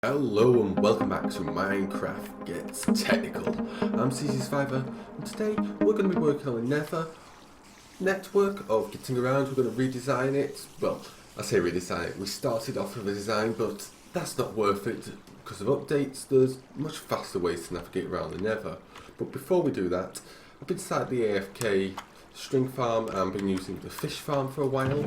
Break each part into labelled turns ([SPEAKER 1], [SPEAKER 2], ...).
[SPEAKER 1] Hello and welcome back to Minecraft Gets.Technical. I'm CZSurvivor and today we're going to be working on a Nether network of getting around. We're going to redesign it. Well, I say redesign it. We started off with a design, but that's not worth it because of updates. There's much faster ways to navigate around the Nether. But before we do that, I've been sat the AFK string farm and been using the fish farm for a while.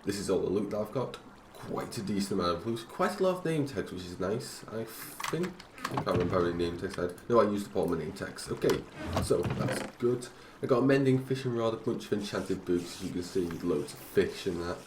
[SPEAKER 1] This is all the loot that I've got. Quite a decent amount of loot, quite a lot of name tags, which is nice. I can't remember how many name tags I had. No, I used up all my name tags. Okay, so that's good. I got a mending fishing rod, a bunch of enchanted boots, as you can see, loads of fish and that.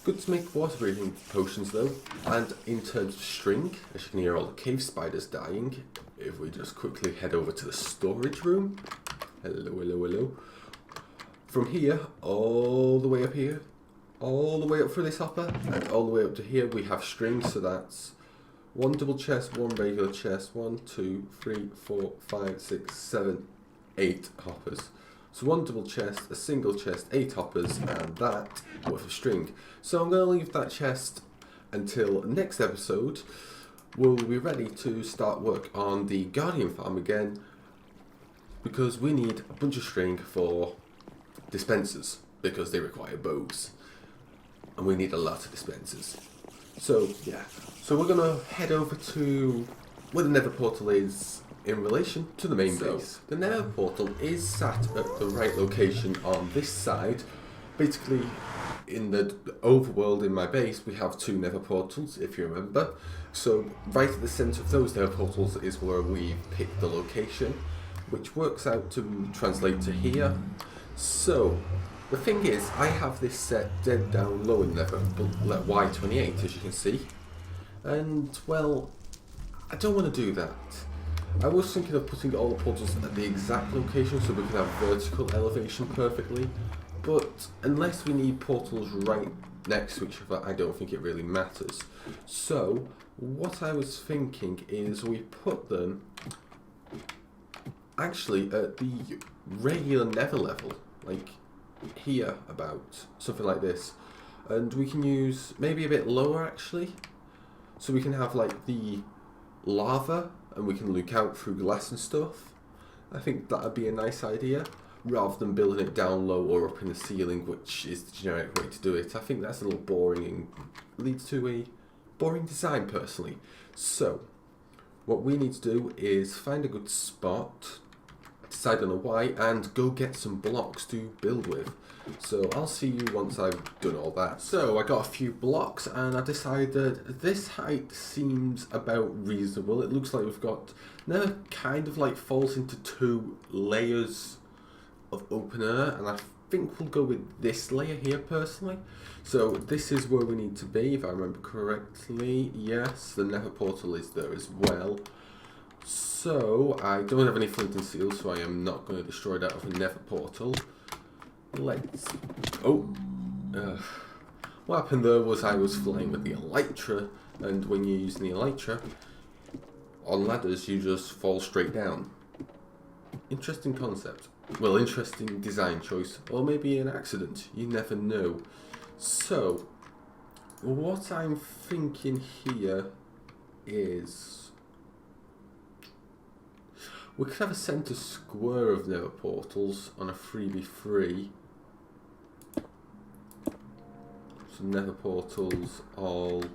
[SPEAKER 1] Good to make water breathing potions though. And in terms of string, as you can hear all the cave spiders dying. If we just quickly head over to the storage room. Hello, hello, hello. From here, all the way up here, all the way up through this hopper, and all the way up to here we have string, so that's one double chest, one regular chest, 1, 2, 3, 4, 5, 6, 7, 8 hoppers. So one double chest, a single chest, 8 hoppers, and that worth of string. So I'm going to leave that chest until next episode. We'll be ready to start work on the Guardian farm again, because we need a bunch of string for dispensers, because they require bows. And we need a lot of dispensers. So yeah, so we're gonna head over to where the Nether portal is in relation to the main base. The Nether portal is sat at the right location on this side. Basically, in the overworld in my base, we have 2 Nether portals, if you remember. So right at the centre of those Nether portals is where we picked the location, which works out to translate to here. So the thing is, I have this set dead down low in Nether, like Y28 as you can see, and well, I don't want to do that. I was thinking of putting all the portals at the exact location so we can have vertical elevation perfectly, but unless we need portals right next to each other, I don't think it really matters. So what I was thinking is we put them actually at the regular Nether level, like here about, something like this, and we can use maybe a bit lower actually, so we can have like the lava and we can look out through glass and stuff. I think that would be a nice idea, rather than building it down low or up in the ceiling, which is the generic way to do it. I think that's a little boring and leads to a boring design personally. So what we need to do is find a good spot, decide on a Y, and go get some blocks to build with. So I'll see you once I've done all that. So I got a few blocks and I decided this height seems about reasonable. It looks like we've got, now kind of like falls into 2 layers of open air, and I think we'll go with this layer here personally. So this is where we need to be, if I remember correctly. Yes, the Nether portal is there as well. So I don't have any flint and steel, so I am not going to destroy that with a Nether portal. Let's... oh! What happened there was I was flying with the elytra, and when you're using the elytra, on ladders you just fall straight down. Interesting concept. Well, interesting design choice, or maybe an accident, you never know. So, what I'm thinking here is we could have a centre square of Nether portals on a 3v3. So Nether portals all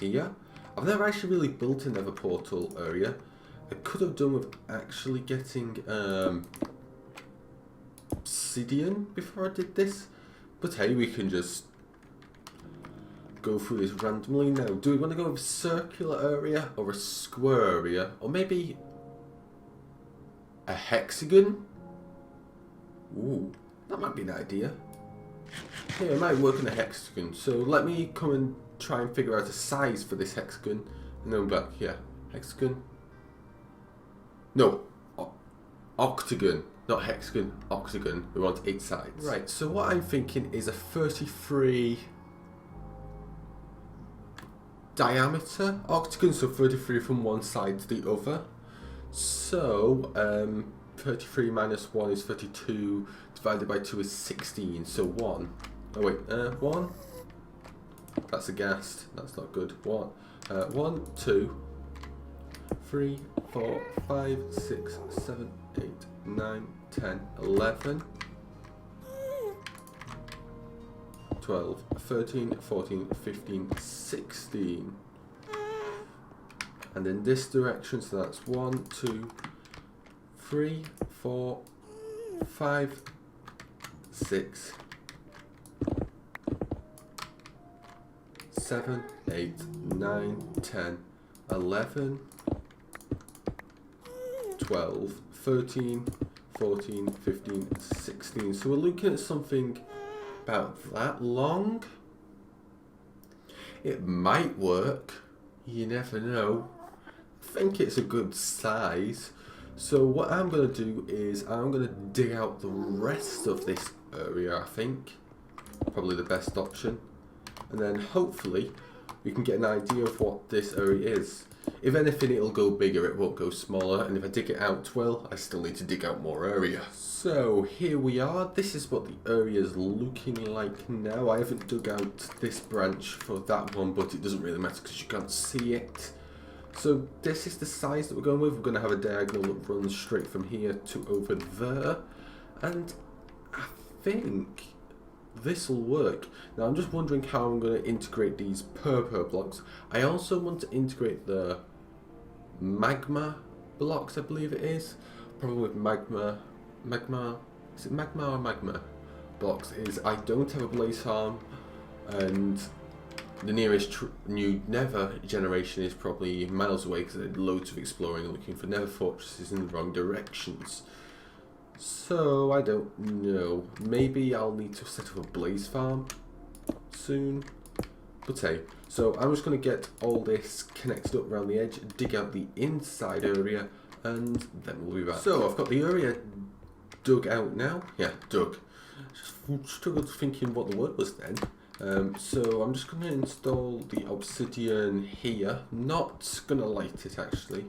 [SPEAKER 1] here. I've never actually really built a Nether portal area. I could have done with actually getting obsidian before I did this. But hey, we can just go through this randomly now. Do we want to go with a circular area or a square area, or maybe a hexagon? Ooh, that might be an idea. Yeah, it might work in a hexagon. So let me come and try and figure out a size for this hexagon, and then back. Yeah, hexagon. No, octagon, not hexagon. Octagon. We want 8 sides. Right. So what I'm thinking is a 33. Diameter octagon, so 33 from one side to the other. So 33 minus 1 is 32, divided by 2 is 16, so 1. Oh wait, 1. That's a ghast. That's not good. 1, 2, 3, 4, 5, 6, 7, 8, 9, 10, 11, 12, 13, 14, 15, 16. And in this direction, so that's 1, 2, 3, 4, 5, 6, 7, 8, 9, 10, 11, 12, 13, 14, 15, 16. So we're looking at something about that long. It might work. You never know. I think it's a good size. So what I'm going to do is I'm going to dig out the rest of this area, I think. Probably the best option. And then hopefully we can get an idea of what this area is. If anything, it'll go bigger, it won't go smaller. And if I dig it out well, I still need to dig out more area. So here we are. This is what the area is looking like now. I haven't dug out this branch for that one, but it doesn't really matter because you can't see it. So this is the size that we're going with. We're going to have a diagonal that runs straight from here to over there. And I think this will work. Now I'm just wondering how I'm going to integrate these purple blocks. I also want to integrate the magma blocks, I believe it is. Problem with magma, is it magma or magma blocks is I don't have a blaze farm, and the nearest new Nether generation is probably miles away because I did loads of exploring and looking for Nether fortresses in the wrong directions. So I don't know. Maybe I'll need to set up a blaze farm soon. But hey, so I'm just going to get all this connected up around the edge, dig out the inside area, and then we'll be back. So I've got the area dug out now. Yeah, dug. Just struggled thinking what the word was then. So I'm just going to install the obsidian here. Not going to light it actually,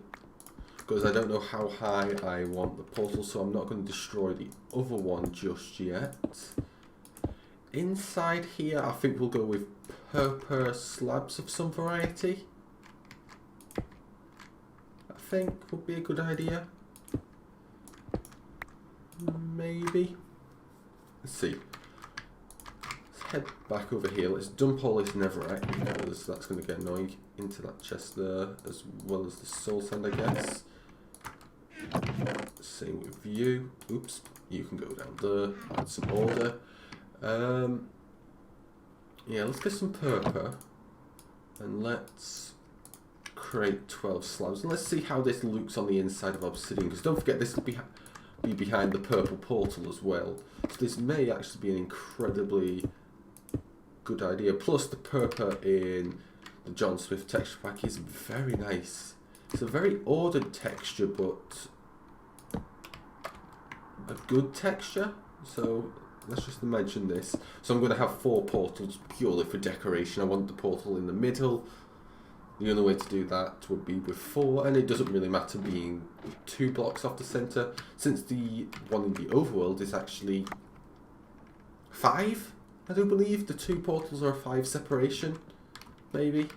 [SPEAKER 1] because I don't know how high I want the portal, so I'm not going to destroy the other one just yet. Inside here, I think we'll go with purple slabs of some variety. I think would be a good idea. Maybe. Let's see. Let's head back over here. Let's dump all this netherite, because that's going to get annoying, into that chest there, as well as the soul sand, I guess. Same with you. Oops, you can go down there. Add some order. Yeah, let's get some purple, and let's create 12 slabs. And let's see how this looks on the inside of obsidian, because don't forget this will be behind the purple portal as well. So this may actually be an incredibly good idea. Plus the purple in the John Smith texture pack is very nice. It's a very ordered texture, but a good texture. So let's just mention this. So I'm going to have 4 portals purely for decoration. I want the portal in the middle. The only way to do that would be with 4, and it doesn't really matter being 2 blocks off the centre, since the one in the overworld is actually 5, I do believe. The 2 portals are a 5 separation, maybe.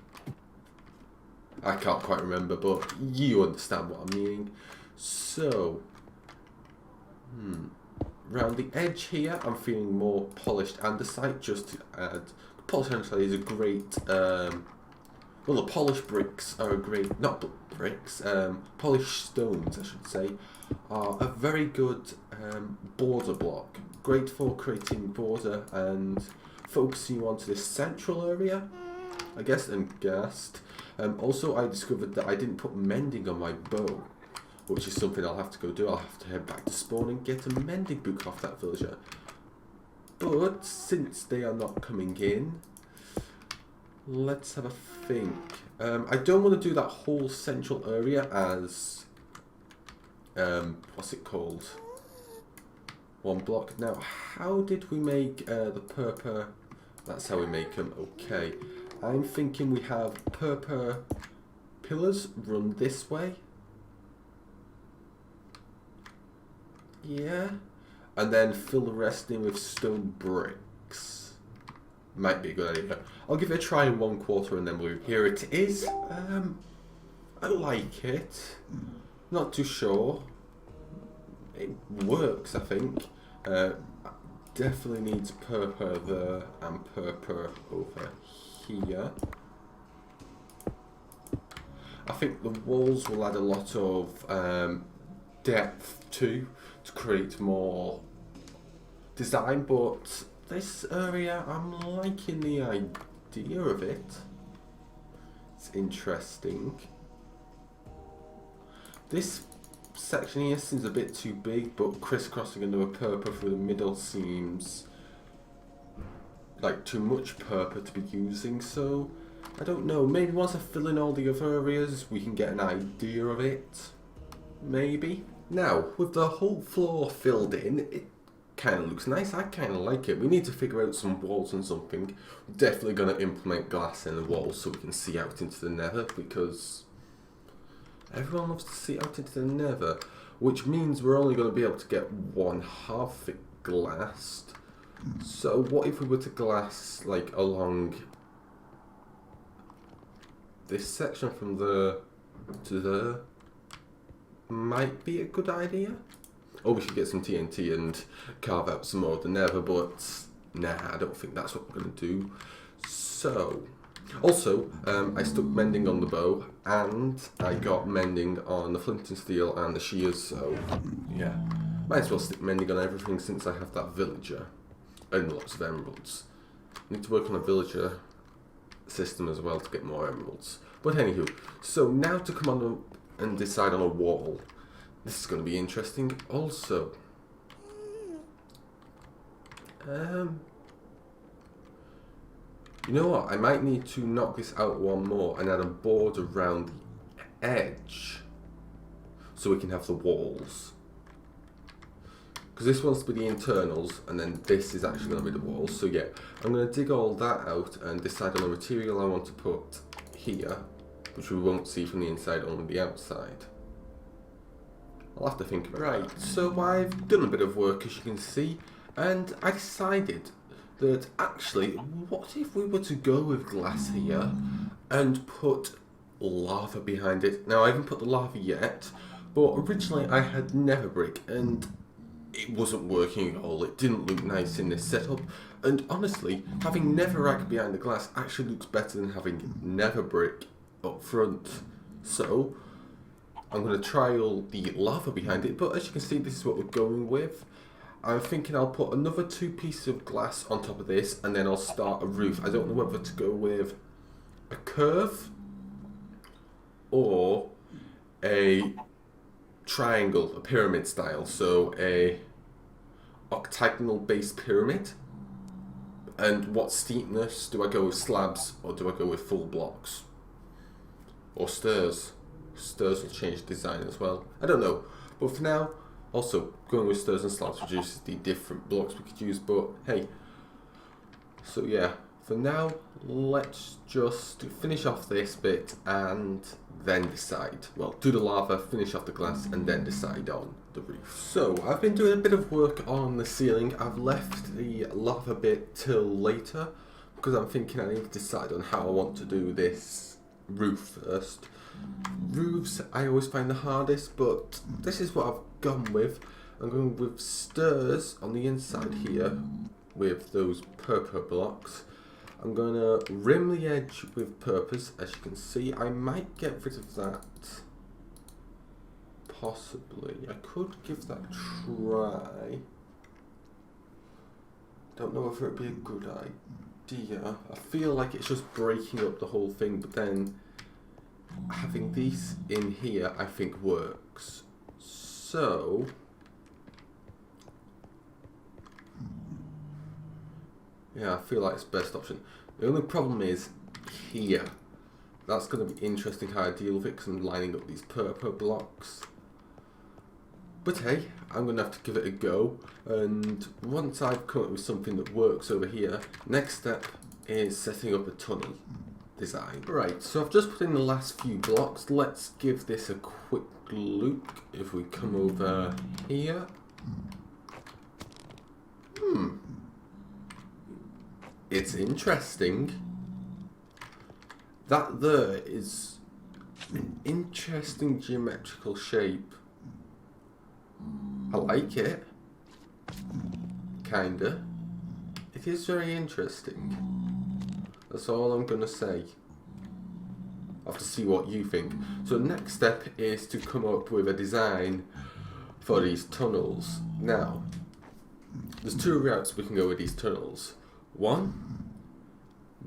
[SPEAKER 1] I can't quite remember, but you understand what I'm meaning. So, around the edge here, I'm feeling more polished andesite, just to add. Polished andesite is a great, well, the polished bricks are a great, not bricks, polished stones, I should say, are a very good border block. Great for creating border and focusing you onto this central area, I guess, and ghast. Also, I discovered that I didn't put mending on my bow, which is something I'll have to go do. I'll have to head back to spawn and get a mending book off that villager. But since they are not coming in, let's have a think. I don't want to do that whole central area as, what's it called? 1 block. Now, how did we make the purple? That's how we make them. Okay. I'm thinking we have purple pillars run this way. Yeah. And then fill the rest in with stone bricks. might be a good idea. I'll give it a try in 1/4 and then here it is. I like it. Not too sure. It works, I think. Definitely needs purple there and purple over here. I think the walls will add a lot of depth to create more design, but this area, I'm liking the idea of it. It's interesting. This section here seems a bit too big, but crisscrossing into a purple through the middle seems like too much purple to be using, so I don't know, maybe once I fill in all the other areas we can get an idea of it, maybe. Now, with the whole floor filled in, it kind of looks nice. I kind of like it. We need to figure out some walls and something. We're definitely going to implement glass in the walls so we can see out into the Nether, because everyone loves to see out into the Nether, which means we're only going to be able to get 1/2 it glassed. So what if we were to glass like along this section from there to there? Might be a good idea. Or we should get some TNT and carve out some more of the Nether, but nah, I don't think that's what we're going to do. So, also, I stuck mending on the bow, and I got mending on the flint and steel and the shears, so yeah. Might as well stick mending on everything since I have that villager and lots of emeralds. I need to work on a villager system as well to get more emeralds. But anywho, so now to come on and decide on a wall. This is going to be interesting. Also, you know what? I might need to knock this out one more and add a border around the edge so we can have the walls. Because this wants to be the internals, and then this is actually going to be the walls. So yeah, I'm going to dig all that out and decide on the material I want to put here, which we won't see from the inside, only the outside. I'll have to think about it. Right, so I've done a bit of work, as you can see, and I decided that actually, what if we were to go with glass here and put lava behind it? Now, I haven't put the lava yet, but originally I had Nether brick, and it wasn't working at all. It didn't look nice in this setup, and honestly, having netherrack behind the glass actually looks better than having Nether brick up front. So I'm going to trial the lava behind it, but as you can see, this is what we're going with. I'm thinking I'll put another 2 pieces of glass on top of this, and then I'll start a roof. I don't know whether to go with a curve or a triangle, a pyramid style, so a octagonal base pyramid. And what steepness? Do I go with slabs or do I go with full blocks? Or stairs? Stairs will change design as well. I don't know. But for now, also going with stairs and slabs reduces the different blocks we could use, but hey. So yeah, for now, let's just finish off this bit and then decide. Well, do the lava, finish off the glass, and then decide on the roof. So, I've been doing a bit of work on the ceiling. I've left the lava bit till later, because I'm thinking I need to decide on how I want to do this roof first. Roofs, I always find the hardest, but this is what I've gone with. I'm going with stairs on the inside here, with those purple blocks. I'm going to rim the edge with purpose, as you can see. I might get rid of that, possibly. I could give that a try. Don't know if it would be a good idea. I feel like it's just breaking up the whole thing, but then having these in here I think works. So yeah, I feel like it's the best option. The only problem is here. That's going to be interesting how I deal with it, because I'm lining up these purple blocks. But hey, I'm going to have to give it a go, and once I've come up with something that works over here, next step is setting up a tunnel design. Right, so I've just put in the last few blocks. Let's give this a quick look. If we come over here. it's interesting. That there is an interesting geometrical shape. I like it. Kinda. It is very interesting. That's all I'm gonna say. I'll have to see what you think. So the next step is to come up with a design for these tunnels. Now, there's two routes we can go with these tunnels. One,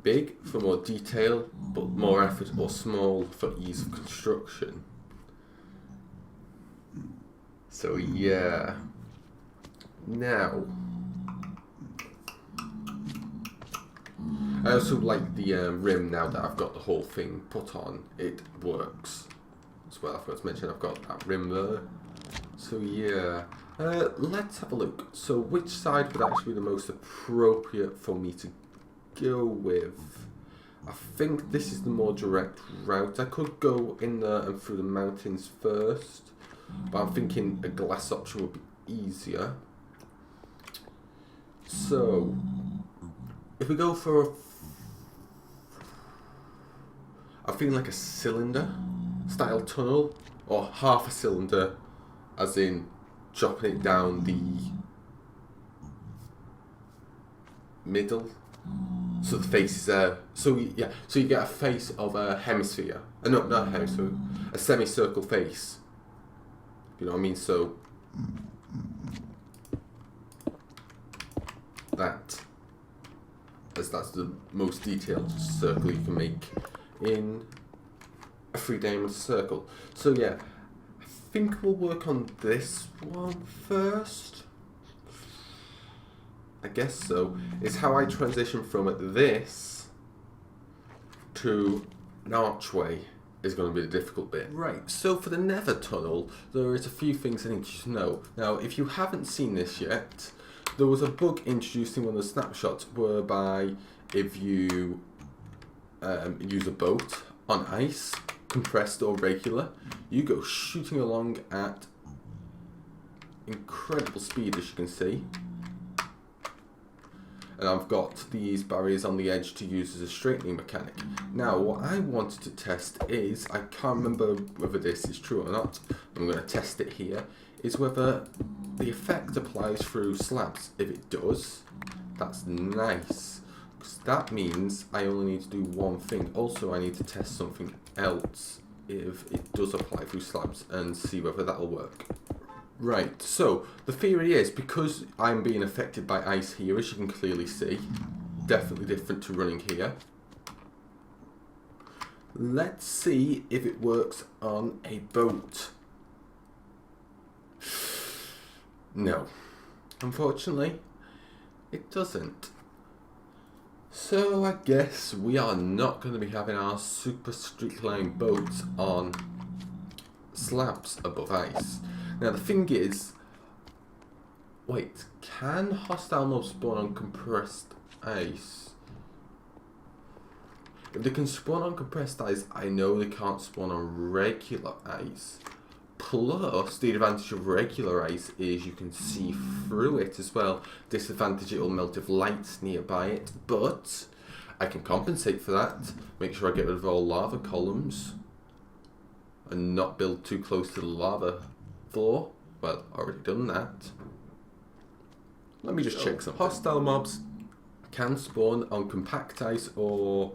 [SPEAKER 1] big for more detail, but more effort, or small for ease of construction. So yeah. Now, I also like the rim now that I've got the whole thing put on. It works as well. I forgot to mention I've got that rim there. So yeah, let's have a look. So which side would actually be the most appropriate for me to go with? I think this is the more direct route. I could go in there and through the mountains first, but I'm thinking a glass option would be easier. So if we go for I'm feeling like a cylinder style tunnel, or half a cylinder, as in dropping it down the middle, so the face is there. So yeah, so you get a face of a hemisphere. No, not a hemisphere, a semicircle face. You know what I mean? So that, as that's the most detailed circle you can make in a 3-dimensional circle. So yeah, I think we'll work on this one first. I guess so. It's how I transition from this to an archway is going to be the difficult bit. Right, so for the Nether tunnel, there is a few things I need you to know. Now, if you haven't seen this yet, there was a bug introduced in one of the snapshots whereby if you use a boat on ice, compressed or regular, you go shooting along at incredible speed, as you can see. And I've got these barriers on the edge to use as a straightening mechanic. Now, what I wanted to test is, I can't remember whether this is true or not, I'm going to test it here, is whether the effect applies through slabs. If it does, that's nice, because that means I only need to do one thing. Also, I need to test something else if it does apply through slabs and see whether that'll work. Right, so the theory is, because I'm being affected by ice here, as you can clearly see, definitely different to running here. Let's see if it works on a boat. No, unfortunately, it doesn't. So I guess we are not going to be having our super streetline boats on slabs above ice. Now the thing is, wait, can hostile mobs spawn on compressed ice? If they can spawn on compressed ice, I know they can't spawn on regular ice. Plus, the advantage of regular ice is you can see through it as well. Disadvantage, it will melt if light's nearby it, but I can compensate for that. Make sure I get rid of all lava columns and not build too close to the lava floor. Well, already done that. Let me just check something. Hostile mobs can spawn on compact ice or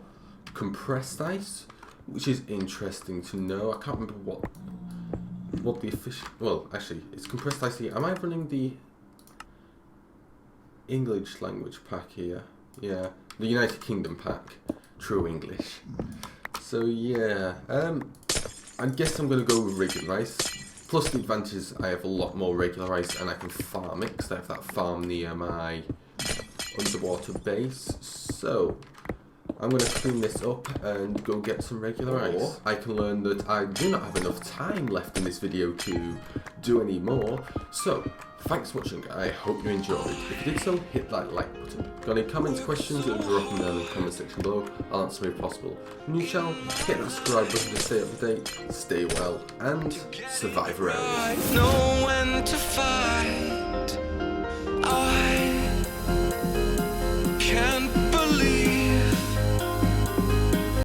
[SPEAKER 1] compressed ice, which is interesting to know. I can't remember what the official... Well, actually, it's compressed ice here. Am I running the English language pack here? Yeah, the United Kingdom pack. True English. So yeah, I guess I'm going to go with regular ice. Plus the advantage is I have a lot more regular ice and I can farm it, because I have that farm near my underwater base. So I'm going to clean this up and go get some regular ice. I can learn that I do not have enough time left in this video to do any more. So thanks for watching. I hope you enjoyed. If you did so, hit that like button. Got any comments, questions, drop them down in the comment section below. I'll answer if possible. New channel, hit that subscribe button to stay up to date. Stay well and survive around.